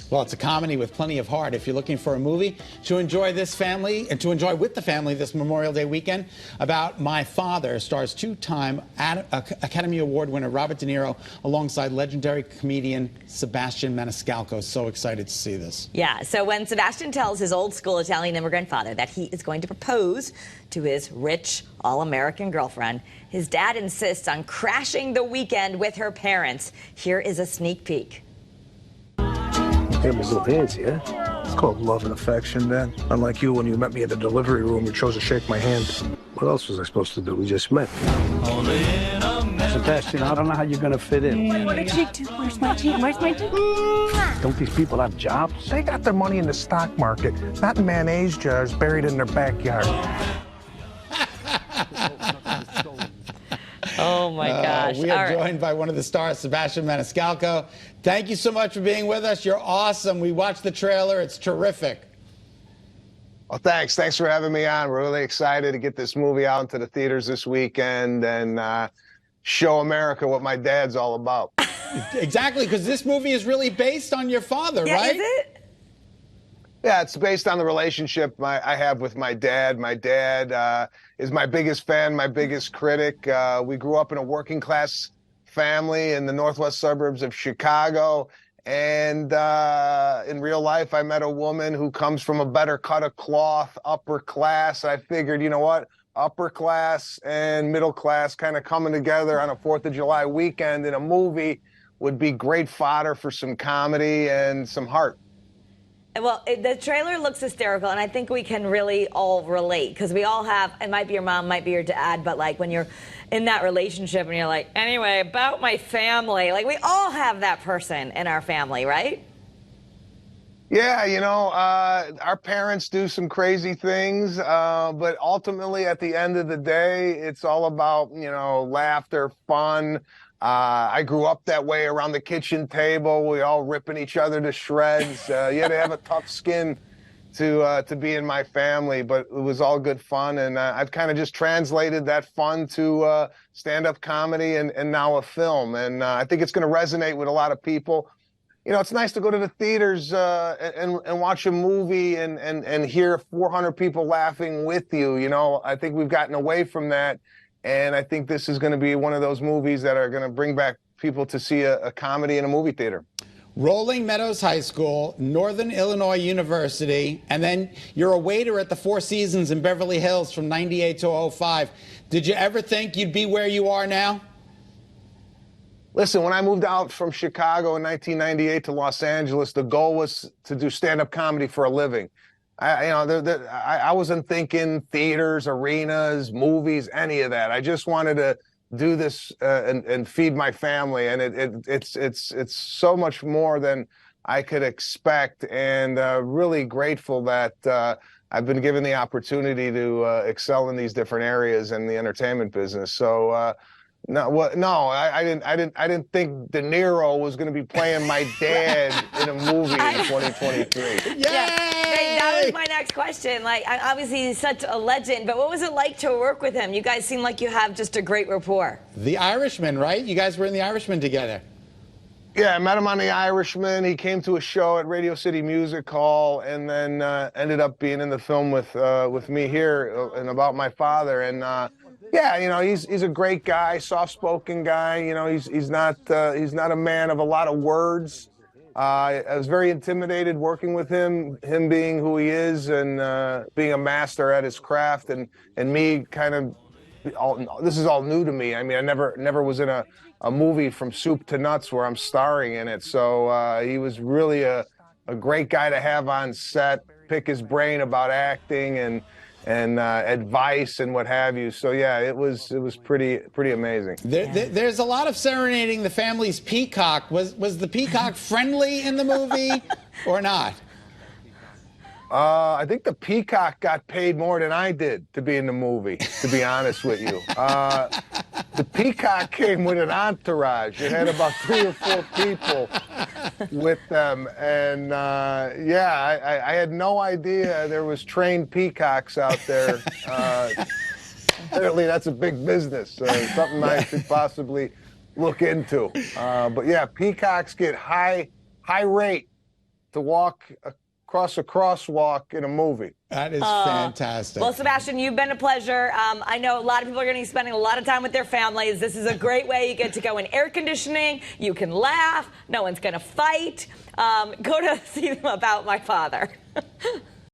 Well, it's a comedy with plenty of heart. If you're looking for a movie to enjoy this family and to enjoy with the family this Memorial Day weekend, About My Father stars two-time Academy Award winner Robert De Niro alongside legendary comedian Sebastian Maniscalco. So excited to see this. Yeah, so when Sebastian tells his old-school Italian immigrant father that he is going to propose to his rich, all-American girlfriend, his dad insists on crashing the weekend with her parents. Here is a sneak peek. Hey, my little hands, yeah? It's called love and affection, Dad. Unlike you, when you met me in the delivery room, you chose to shake my hand. What else was I supposed to do? We just met. Sebastian, I don't know how you're gonna fit in. What a cheek too. Where's my cheek? Where's my cheek? Don't these people have jobs? They got their money in the stock market, not in mayonnaise jars buried in their backyard. Oh, my gosh. We are joined by one of the stars, Sebastian Maniscalco. Thank you so much for being with us. You're awesome. We watched the trailer. It's terrific. Well, thanks. Thanks for having me on. We're really excited to get this movie out into the theaters this weekend and show America what my dad's all about. Exactly, because this movie is really based on your father, right? Is it? Yeah, it's based on the relationship I have with my dad. My dad is my biggest fan, my biggest critic. We grew up in a working class family in the northwest suburbs of Chicago. And in real life, I met a woman who comes from a better cut of cloth, upper class. I figured, you know what? Upper class and middle class kind of coming together on a 4th of July weekend in a movie would be great fodder for some comedy and some heart. Well, the trailer looks hysterical, and I think we can really all relate, because we all have, it might be your mom, might be your dad, but like when you're in that relationship and you're like, anyway, about my family, like we all have that person in our family, right? Yeah, you know, our parents do some crazy things, but ultimately at the end of the day, it's all about, you know, laughter, fun. I grew up that way around the kitchen table. We all ripping each other to shreds. You had to have a tough skin to be in my family, but it was all good fun. And I've kind of just translated that fun to stand-up comedy and now a film. And I think it's going to resonate with a lot of people. You know, it's nice to go to the theaters and watch a movie and hear 400 people laughing with you. You know, I think we've gotten away from that. And I think this is going to be one of those movies that are going to bring back people to see a comedy in a movie theater. Rolling Meadows High School, Northern Illinois University, and then you're a waiter at the Four Seasons in Beverly Hills from 98 to 05. Did you ever think you'd be where you are now? Listen, when I moved out from Chicago in 1998 to Los Angeles, the goal was to do stand-up comedy for a living. I wasn't thinking theaters, arenas, movies, any of that. I just wanted to do this and feed my family, and it's so much more than I could expect, and really grateful that I've been given the opportunity to excel in these different areas in the entertainment business. So. I didn't think De Niro was going to be playing my dad in a movie in 2023. Yay! Hey, that was my next question. Like, obviously he's such a legend, but what was it like to work with him? You guys seem like you have just a great rapport. The Irishman, right? You guys were in The Irishman together. Yeah, I met him on The Irishman. He came to a show at Radio City Music Hall, and then ended up being in the film with me here and About My Father. And yeah, you know, he's a great guy, soft-spoken guy. You know, he's not a man of a lot of words. I was very intimidated working with him being who he is and being a master at his craft, and me kind of this is all new to me. I mean, I never was in a movie from soup to nuts where I'm starring in it. So he was really a great guy to have on set, pick his brain about acting and advice and what have you. So yeah, it was pretty amazing. There's a lot of serenading the family's peacock. Was the peacock friendly in the movie or not? I think the peacock got paid more than I did to be in the movie, to be honest with you. The peacock came with an entourage. It had about 3 or 4 people with them. And yeah, I had no idea there was trained peacocks out there. Apparently that's a big business. Something I should possibly look into. But yeah, peacocks get high rate to walk across a crosswalk in a movie. That is fantastic. Well, Sebastian, you've been a pleasure. I know a lot of people are going to be spending a lot of time with their families. This is a great way. You get to go in air conditioning. You can laugh. No one's going to fight. Go to see them about my father.